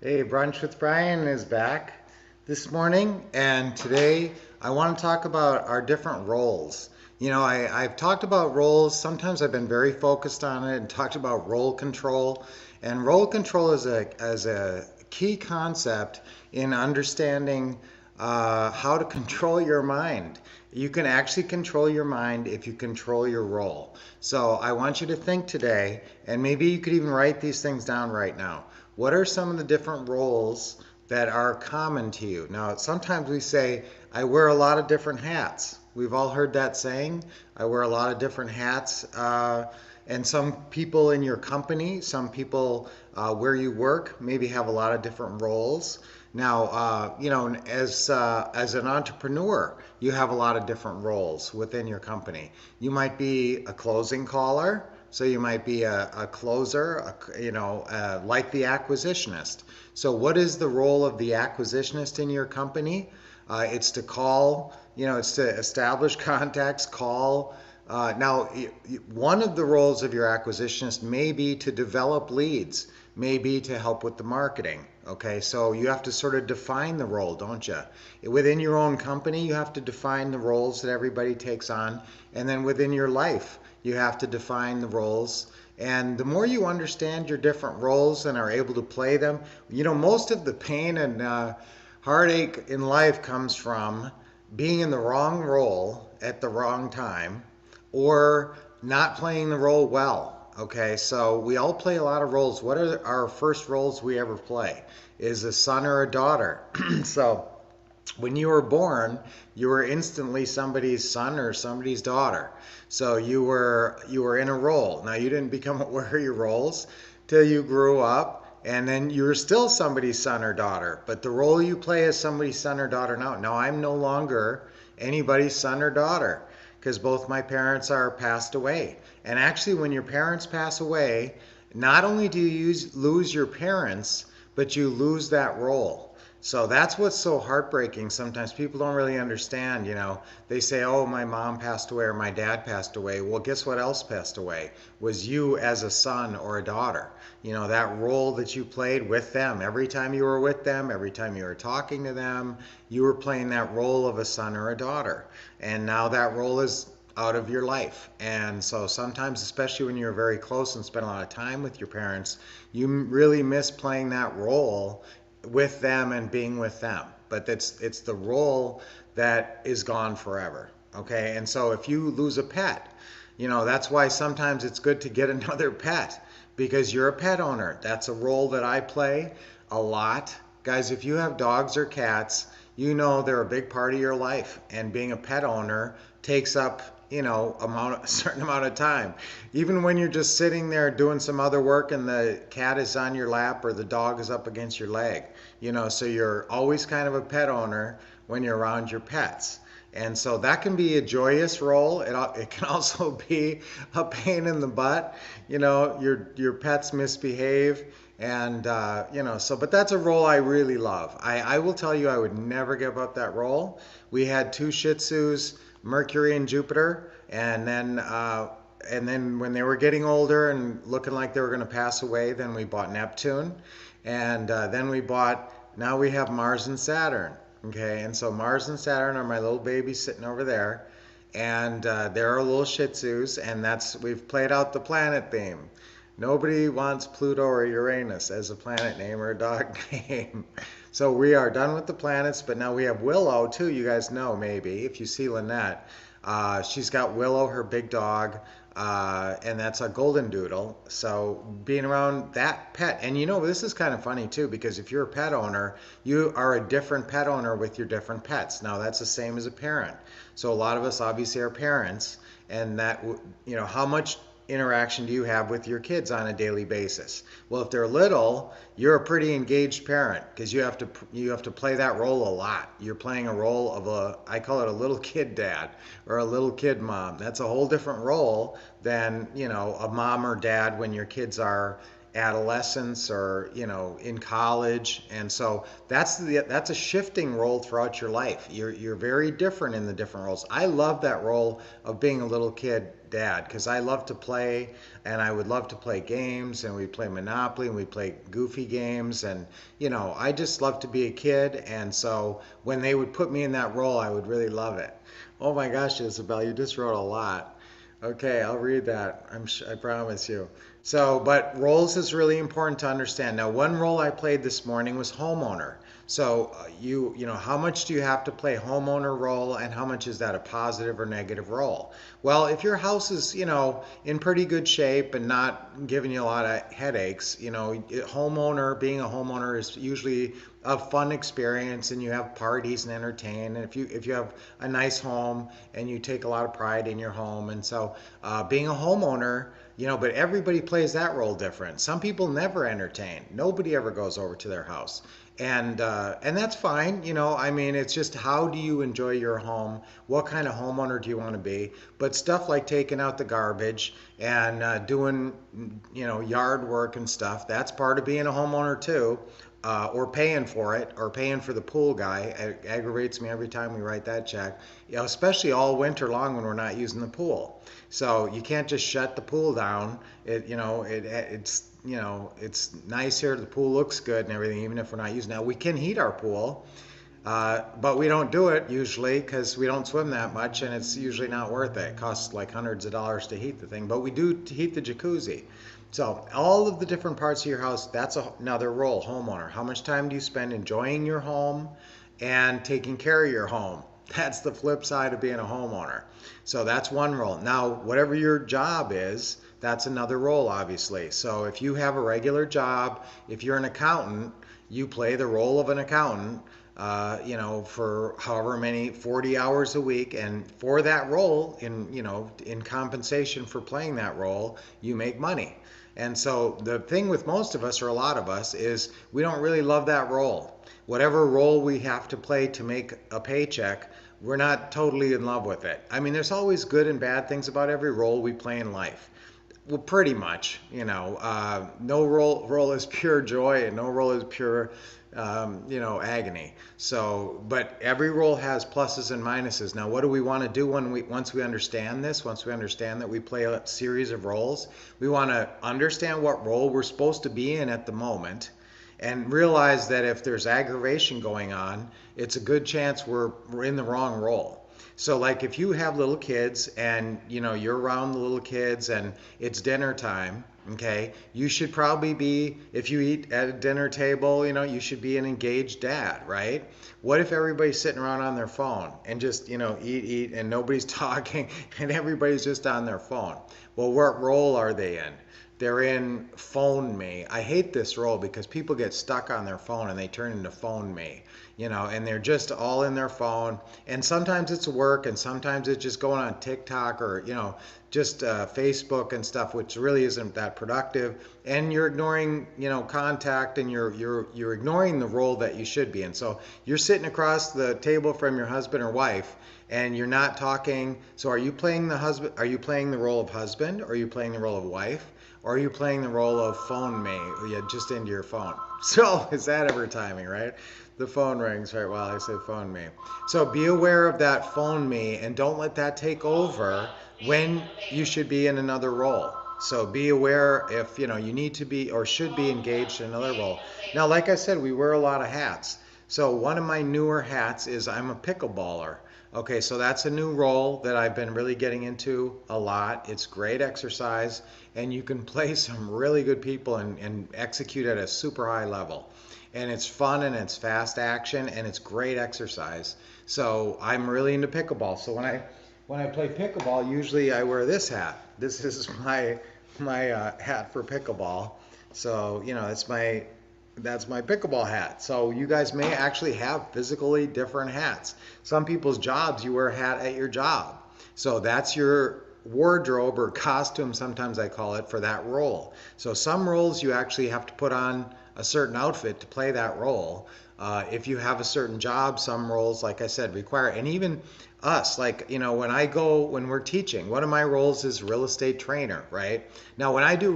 Hey, Brunch with Brian is back this morning, and today I want to talk about our different roles. I've talked about roles. Sometimes I've been very focused on it and talked about role control. And role control is a key concept in understanding how to control your mind. You can actually control your mind if you control your role. So I want you to think today, and maybe you could even write these things down right now. What are some of the different roles that are common to you? Now, sometimes we say, I wear a lot of different hats. We've all heard that saying. I wear a lot of different hats. And some people in your company, some people where you work, maybe have a lot of different roles. Now, as an entrepreneur, you have a lot of different roles within your company. You might be a closing caller, so you might be a closer, like the acquisitionist. So, what is the role of the acquisitionist in your company? It's to call, it's to establish contacts, call. Now, one of the roles of your acquisitionist may be to develop leads, may be to help with the marketing. Okay, so you have to sort of define the role, don't you? Within your own company, you have to define the roles that everybody takes on. And then within your life, you have to define the roles. And the more you understand your different roles and are able to play them, most of the pain and heartache in life comes from being in the wrong role at the wrong time or not playing the role well. Okay, so we all play a lot of roles. What are our first roles we ever play? Is a son or a daughter. So when you were born, you were instantly somebody's son or somebody's daughter. So you were in a role. Now you didn't become aware of your roles till you grew up, and then you're still somebody's son or daughter. But the role you play as somebody's son or daughter now. Now I'm no longer anybody's son or daughter because both my parents are passed away. And actually, when your parents pass away, not only do you lose your parents, but you lose that role. So that's what's so heartbreaking. Sometimes people don't really understand, They say, oh, my mom passed away or my dad passed away. Well, guess what else passed away? Was you as a son or a daughter. That role that you played with them. Every time you were with them, every time you were talking to them, you were playing that role of a son or a daughter. And now that role is out of your life. And so sometimes, especially when you're very close and spend a lot of time with your parents, you really miss playing that role with them and being with them. But it's the role that is gone forever. Okay, and so if you lose a pet, that's why sometimes it's good to get another pet because you're a pet owner. That's a role that I play a lot. Guys, if you have dogs or cats, they're a big part of your life, and being a pet owner takes up a certain amount of time. Even when you're just sitting there doing some other work and the cat is on your lap or the dog is up against your leg, so you're always kind of a pet owner when you're around your pets. And so that can be a joyous role. It can also be a pain in the butt. Your pets misbehave, and but that's a role I really love. I will tell you, I would never give up that role. We had two Shih Tzus, Mercury and Jupiter, and then when they were getting older and looking like they were going to pass away, then we bought Neptune, and then now we have Mars and Saturn. Okay, and so Mars and Saturn are my little babies sitting over there, and they're our little Shih Tzus, and we've played out the planet theme. Nobody wants Pluto or Uranus as a planet name or a dog name. So we are done with the planets, but now we have Willow too. You guys know maybe if you see Lynette, she's got Willow, her big dog, and that's a golden doodle. So being around that pet, and this is kind of funny too, because if you're a pet owner, you are a different pet owner with your different pets. Now that's the same as a parent. So a lot of us obviously are parents, and that, how much interaction do you have with your kids on a daily basis? Well, if they're little, you're a pretty engaged parent because you have to play that role a lot. You're playing a role of I call it a little kid dad or a little kid mom. That's a whole different role than, a mom or dad when your kids are adolescence or in college. And so that's a shifting role throughout your life. You're very different in the different roles. I love that role of being a little kid dad, because I love to play, and I would love to play games, and we play Monopoly, and we play goofy games, and I just love to be a kid, and so when they would put me in that role, I would really love it. Oh my gosh, Isabel, you just wrote a lot. Okay, I'll read that. I promise you. So, but roles is really important to understand. Now, one role I played this morning was homeowner. So, how much do you have to play homeowner role, and how much is that a positive or negative role? Well, if your house is, in pretty good shape and not giving you a lot of headaches, being a homeowner is usually a fun experience, and you have parties and entertain. And if you have a nice home and you take a lot of pride in your home, and so being a homeowner, but everybody plays that role different. Some people never entertain. Nobody ever goes over to their house. And that's fine. I mean, it's just, how do you enjoy your home? What kind of homeowner do you want to be? But stuff like taking out the garbage and doing, yard work and stuff, that's part of being a homeowner too. Or paying for it, or paying for the pool guy. It aggravates me every time we write that check, especially all winter long when we're not using the pool. So you can't just shut the pool down. It's nice here. The pool looks good and everything, even if we're not using it. Now, we can heat our pool, but we don't do it usually because we don't swim that much, and it's usually not worth it. It costs like hundreds of dollars to heat the thing, but we do heat the jacuzzi. So all of the different parts of your house, that's another role, homeowner. How much time do you spend enjoying your home and taking care of your home? That's the flip side of being a homeowner. So that's one role. Now, whatever your job is, that's another role, obviously. So if you have a regular job, if you're an accountant, you play the role of an accountant, for however many, 40 hours a week. And for that role, in compensation for playing that role, you make money. And so the thing with most of us, or a lot of us, is we don't really love that role. Whatever role we have to play to make a paycheck, we're not totally in love with it. I mean, there's always good and bad things about every role we play in life. Well, pretty much, no role is pure joy, and no role is pure, agony. So, but every role has pluses and minuses. Now, what do we want to do once we understand this? Once we understand that we play a series of roles, we want to understand what role we're supposed to be in at the moment, and realize that if there's aggravation going on, it's a good chance we're in the wrong role. So like if you have little kids and you're around the little kids and it's dinner time, okay, you should probably be, if you eat at a dinner table, you should be an engaged dad, right? What if everybody's sitting around on their phone and just, eat and nobody's talking and everybody's just on their phone? Well, what role are they in? They're in phone me. I hate this role because people get stuck on their phone and they turn into phone me, and they're just all in their phone. And sometimes it's work, and sometimes it's just going on TikTok or, just Facebook and stuff, which really isn't that productive. And you're ignoring, contact, and you're ignoring the role that you should be in. So you're sitting across the table from your husband or wife, and you're not talking. So are you playing the husband? Are you playing the role of husband? Or are you playing the role of wife? Or are you playing the role of phone me? Yeah, just into your phone. So is that ever timing, right? The phone rings right while I say phone me. So be aware of that phone me, and don't let that take over when you should be in another role. So be aware if you need to be or should be engaged in another role. Now, like I said, we wear a lot of hats. So one of my newer hats is I'm a pickleballer. Okay, so that's a new role that I've been really getting into a lot. It's great exercise, and you can play some really good people and execute at a super high level. And it's fun, and it's fast action, and it's great exercise. So I'm really into pickleball. So when I play pickleball, usually I wear this hat. This is my hat for pickleball. So that's my pickleball hat. So you guys may actually have physically different hats. Some people's jobs, you wear a hat at your job. So that's your wardrobe or costume, sometimes I call it, for that role. So some roles you actually have to put on a certain outfit to play that role. If you have a certain job, some roles, like I said, require, and even us, like, when we're teaching, one of my roles is real estate trainer, right? Now, when I do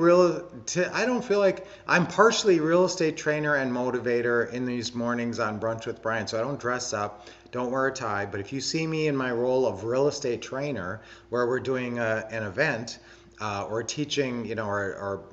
I don't feel like I'm partially real estate trainer and motivator in these mornings on Brunch with Brian. So I don't dress up, don't wear a tie. But if you see me in my role of real estate trainer, where we're doing an event, or teaching, or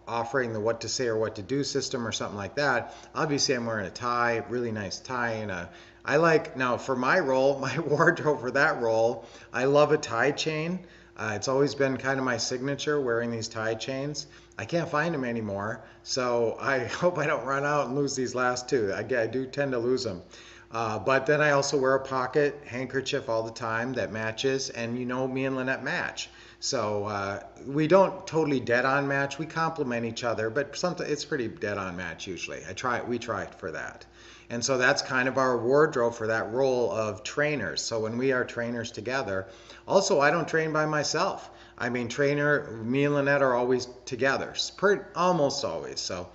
offering the what to say or what to do system or something like that, obviously I'm wearing a tie, really nice tie, I like, now for my role, my wardrobe for that role, I love a tie chain. It's always been kind of my signature, wearing these tie chains. I can't find them anymore, so I hope I don't run out and lose these last two. I do tend to lose them. But then I also wear a pocket handkerchief all the time that matches, and me and Lynette match. So we don't totally dead on match. We complement each other, but sometimes it's pretty dead on match usually. We try for that. And so that's kind of our wardrobe for that role of trainers. So when we are trainers together, also I don't train by myself. I mean, me and Lynette are always together, almost always. So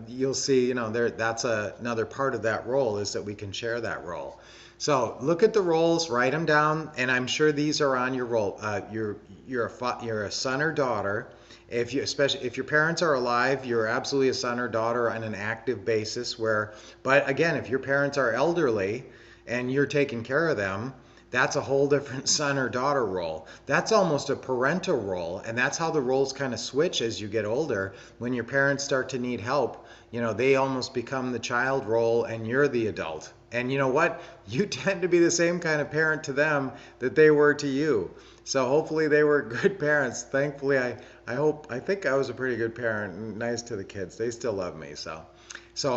you'll see, that's another part of that role, is that we can share that role. So look at the roles, write them down, and I'm sure these are on your role. You're a son or daughter. Especially if your parents are alive, you're absolutely a son or daughter on an active basis. But again, if your parents are elderly and you're taking care of them, that's a whole different son or daughter role. That's almost a parental role, and that's how the roles kind of switch as you get older. When your parents start to need help, they almost become the child role and you're the adult. And you know what? You tend to be the same kind of parent to them that they were to you. So hopefully they were good parents. Thankfully, I think I was a pretty good parent and nice to the kids. They still love me. So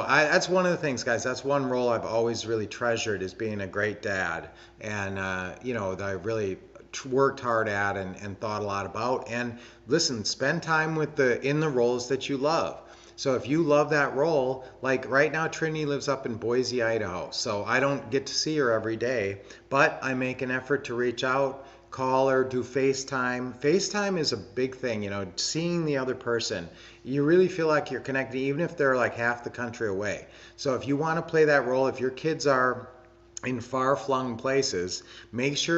that's one of the things, guys. That's one role I've always really treasured, is being a great dad. And, that I really worked hard at and thought a lot about. And listen, spend time in the roles that you love. So if you love that role, like right now, Trinity lives up in Boise, Idaho. So I don't get to see her every day, but I make an effort to reach out, call her, do FaceTime. FaceTime is a big thing, seeing the other person. You really feel like you're connected, even if they're like half the country away. So if you want to play that role, if your kids are in far-flung places,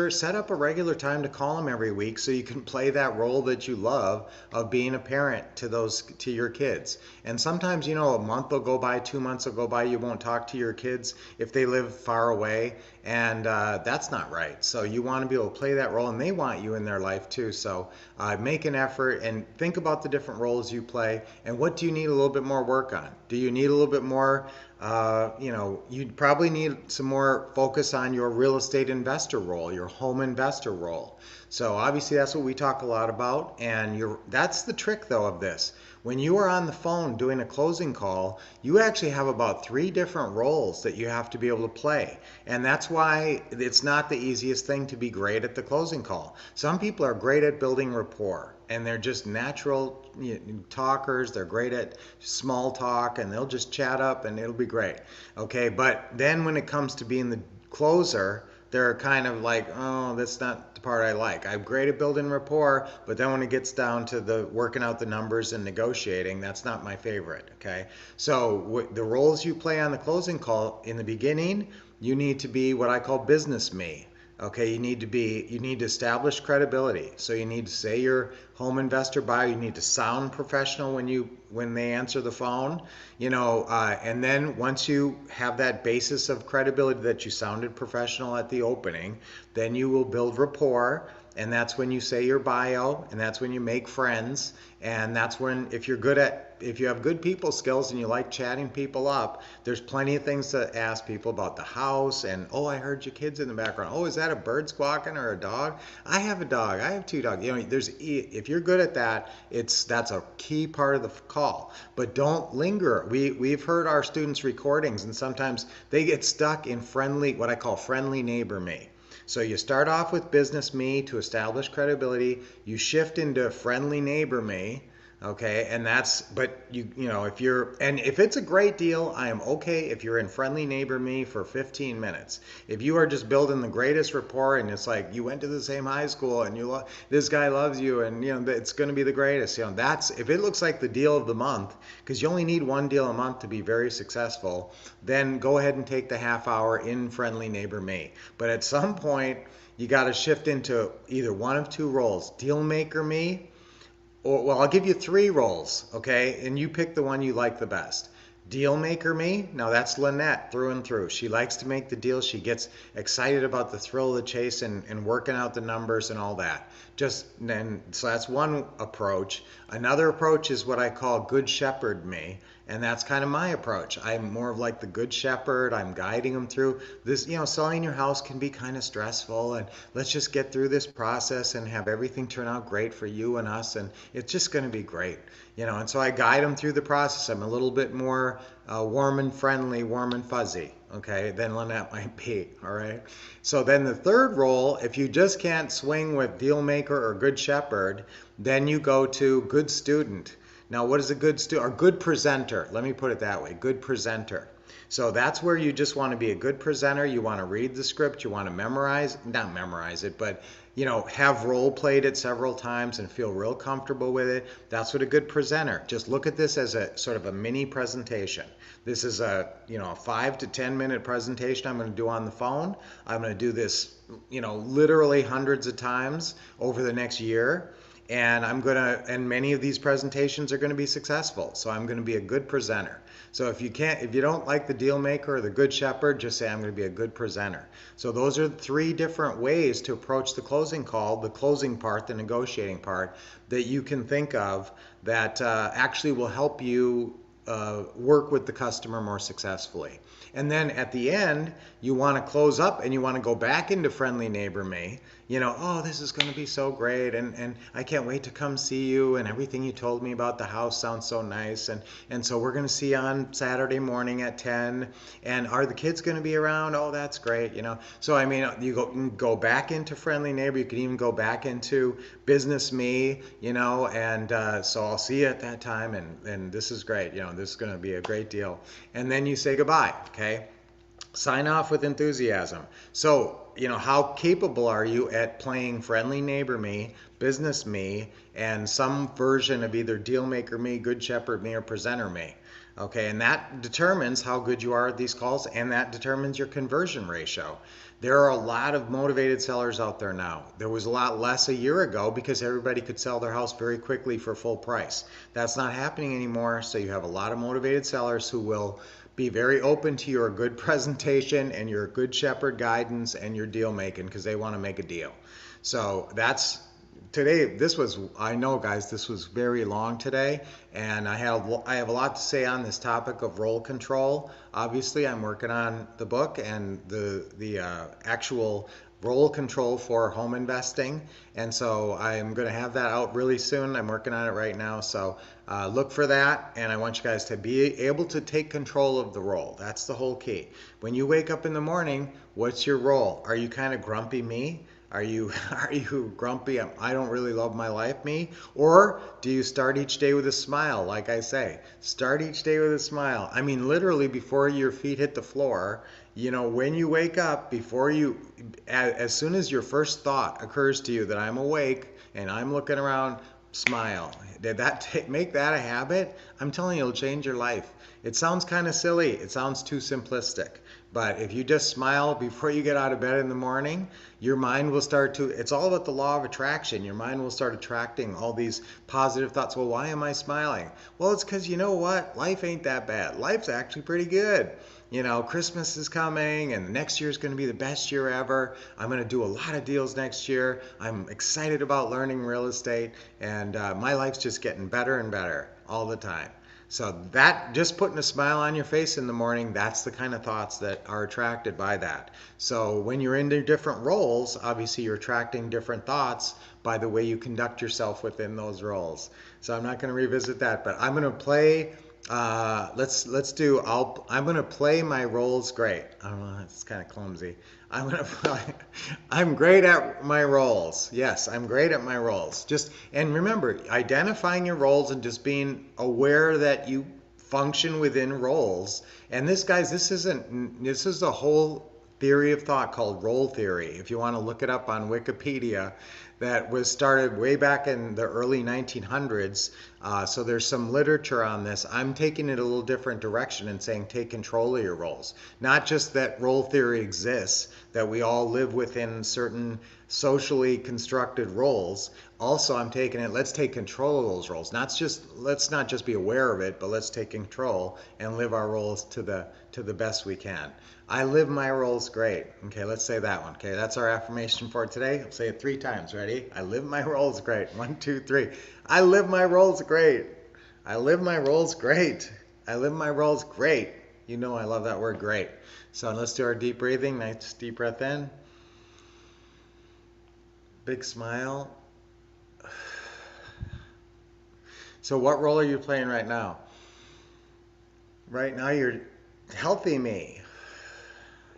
set up a regular time to call them every week so you can play that role that you love of being a parent to your kids. And sometimes, a month will go by, 2 months will go by, you won't talk to your kids if they live far away, and that's not right. So you want to be able to play that role, and they want you in their life too. So make an effort and think about the different roles you play, and what do you need a little bit more work on? Do you need a little bit more you'd probably need some more focus on your real estate investor role, your home investor role. So obviously that's what we talk a lot about, and that's the trick though of this. When you are on the phone doing a closing call, you actually have about 3 different roles that you have to be able to play. And that's why it's not the easiest thing to be great at the closing call. Some people are great at building rapport, and they're just natural talkers. They're great at small talk, and they'll just chat up and it'll be great. Okay, but then when it comes to being the closer, they're kind of like, oh, that's not the part I like. I'm great at building rapport, but then when it gets down to the working out the numbers and negotiating, that's not my favorite. Okay, so the roles you play on the closing call, in the beginning, you need to be what I call business me. Okay, you need to establish credibility. So you need to say your home investor buyer. You need to sound professional when they answer the phone. And then once you have that basis of credibility that you sounded professional at the opening, then you will build rapport. And that's when you say your bio, and that's when you make friends. And that's when, if you have good people skills and you like chatting people up, there's plenty of things to ask people about the house. And, oh, I heard your kids in the background. Oh, is that a bird squawking or a dog? I have a dog. I have 2 dogs. If you're good at that, that's a key part of the call. But don't linger. We've heard our students' recordings, and sometimes they get stuck in what I call friendly neighbor me. So you start off with business me to establish credibility. You shift into friendly neighbor me. Okay, and that's, but you know, if you're, and if it's a great deal, I am okay if you're in friendly neighbor me for 15 minutes. If you are just building the greatest rapport and it's like you went to the same high school and this guy loves you and you know it's going to be the greatest, you know, that's if it looks like the deal of the month, because you only need one deal a month to be very successful, then go ahead and take the half hour in friendly neighbor me. But at some point, you got to shift into either one of two roles: deal maker me, or, well, I'll give you three roles, okay? And you pick the one you like the best. Deal maker me, now that's Lynette through and through. She likes to make the deal. She gets excited about the thrill of the chase and working out the numbers and all that. Just then, so that's one approach. Another approach is what I call good shepherd me. And that's kind of my approach. I'm more of like the good shepherd. I'm guiding them through this. You know, selling your house can be kind of stressful, and let's just get through this process and have everything turn out great for you and us, and it's just going to be great. You know, and so I guide them through the process. I'm a little bit more warm and friendly, warm and fuzzy, okay, than Lynette might be, all right? So then the third role, if you just can't swing with deal maker or good shepherd, then you go to good student. Now, what is a good student or good presenter? Let me put it that way, good presenter. So that's where you just want to be a good presenter. You want to read the script. You want to not memorize it, but you know, have role played it several times and feel real comfortable with it. That's what a good presenter. Just look at this as a sort of a mini presentation. This is a, you know, a 5 to 10 minute presentation I'm going to do on the phone. I'm going to do this, you know, literally hundreds of times over the next year. And and many of these presentations are going to be successful. So I'm going to be a good presenter. So if you don't like the deal maker or the good shepherd, just say I'm going to be a good presenter. So those are three different ways to approach the closing call, the closing part, the negotiating part, that you can think of that actually will help you work with the customer more successfully. And then at the end, you want to close up and you want to go back into friendly neighbor me. You know, oh, this is going to be so great, and I can't wait to come see you, and everything you told me about the house sounds so nice, and so we're going to see you on Saturday morning at 10, and are the kids going to be around? Oh, that's great, you know. So I mean, you go back into friendly neighbor. You can even go back into business me, you know, and so I'll see you at that time, and this is great, you know, this is going to be a great deal, and then you say goodbye, okay? Sign off with enthusiasm. So, you know, how capable are you at playing friendly neighbor me, business me, and some version of either deal maker me, good shepherd me, or presenter me? Okay, and that determines how good you are at these calls, and that determines your conversion ratio. There are a lot of motivated sellers out there now. There was a lot less a year ago because everybody could sell their house very quickly for full price. That's not happening anymore, so you have a lot of motivated sellers who will be very open to your good presentation and your good shepherd guidance and your deal making because they want to make a deal. So that's today. I know, guys, this was very long today, and I have a lot to say on this topic of role control. Obviously, I'm working on the book and the actual role control for home investing, and so I'm going to have that out really soon. I'm working on it right now, so look for that, and I want you guys to be able to take control of the role. That's the whole key. When you wake up in the morning, what's your role? Are you kind of grumpy me? Are you grumpy, I don't really love my life me? Or do you start each day with a smile? Like I say, start each day with a smile. I mean, literally before your feet hit the floor, you know, when you wake up, as soon as your first thought occurs to you that I'm awake and I'm looking around, smile. Did that make that a habit? I'm telling you, it'll change your life. It sounds kind of silly. It sounds too simplistic. But if you just smile before you get out of bed in the morning, your mind will it's all about the law of attraction. Your mind will start attracting all these positive thoughts. Well, why am I smiling? Well, it's because you know what? Life ain't that bad. Life's actually pretty good. You know, Christmas is coming and next year is going to be the best year ever. I'm going to do a lot of deals next year. I'm excited about learning real estate, and my life's just getting better and better all the time. So that, just putting a smile on your face in the morning, that's the kind of thoughts that are attracted by that. So when you're in different roles, obviously you're attracting different thoughts by the way you conduct yourself within those roles. So I'm not going to revisit that, but I'm going to play Let's do. I'm gonna play my roles great. I don't know. It's kind of clumsy. I'm gonna play. I'm great at my roles. Yes, I'm great at my roles. Just and remember, identifying your roles and just being aware that you function within roles. And this, guys, this isn't. This is a whole theory of thought called role theory. If you want to look it up on Wikipedia, that was started way back in the early 1900s. So there's some literature on this. I'm taking it a little different direction and saying take control of your roles. Not just that role theory exists, that we all live within certain socially constructed roles. Also, I'm taking it, let's take control of those roles. Let's not just be aware of it, but let's take control and live our roles to the best we can. I live my roles great. Okay, let's say that one. Okay, that's our affirmation for today. I'll say it 3 times. Ready? I live my roles great. 1, 2, 3. I live my roles great. I live my roles great. I live my roles great. You know I love that word great. So let's do our deep breathing. Nice deep breath in. Big smile. So what role are you playing right now? Right now you're healthy me.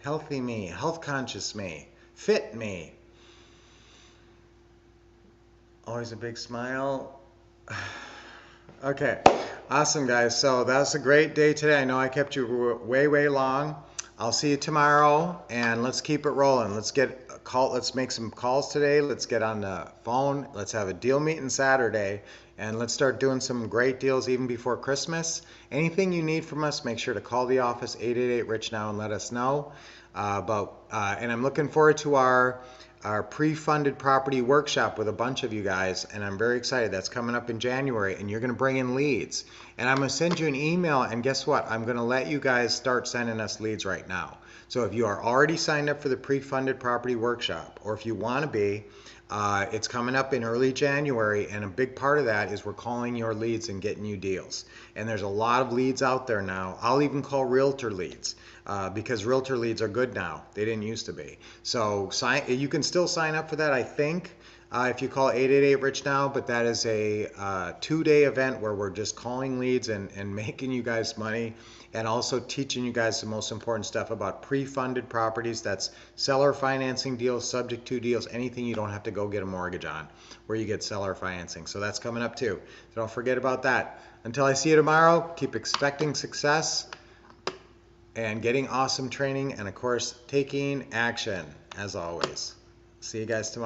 Healthy me, health conscious me, fit me. Always a big smile. Okay, awesome guys. So that was a great day today. I know I kept you way long. I'll see you tomorrow, and let's keep it rolling. Let's make some calls today. Let's get on the phone. Let's have a deal meeting Saturday, and let's start doing some great deals even before Christmas. Anything you need from us, make sure to call the office 888-RICH-NOW and let us know. And I'm looking forward to our pre-funded property workshop with a bunch of you guys, and I'm very excited. That's coming up in January, and you're going to bring in leads. And I'm going to send you an email, and guess what? I'm going to let you guys start sending us leads right now. So if you are already signed up for the pre-funded property workshop, or if you want to be, it's coming up in early January, and a big part of that is we're calling your leads and getting you deals. And there's a lot of leads out there now. I'll even call realtor leads. Because realtor leads are good now. They didn't used to be. So you can still sign up for that, I think, if you call 888-RICH-NOW, but that is a 2-day event where we're just calling leads and making you guys money, and also teaching you guys the most important stuff about pre-funded properties. That's seller financing deals, subject to deals, anything you don't have to go get a mortgage on, where you get seller financing. So that's coming up too. So don't forget about that. Until I see you tomorrow, keep expecting success and getting awesome training, and of course taking action as always. See you guys tomorrow.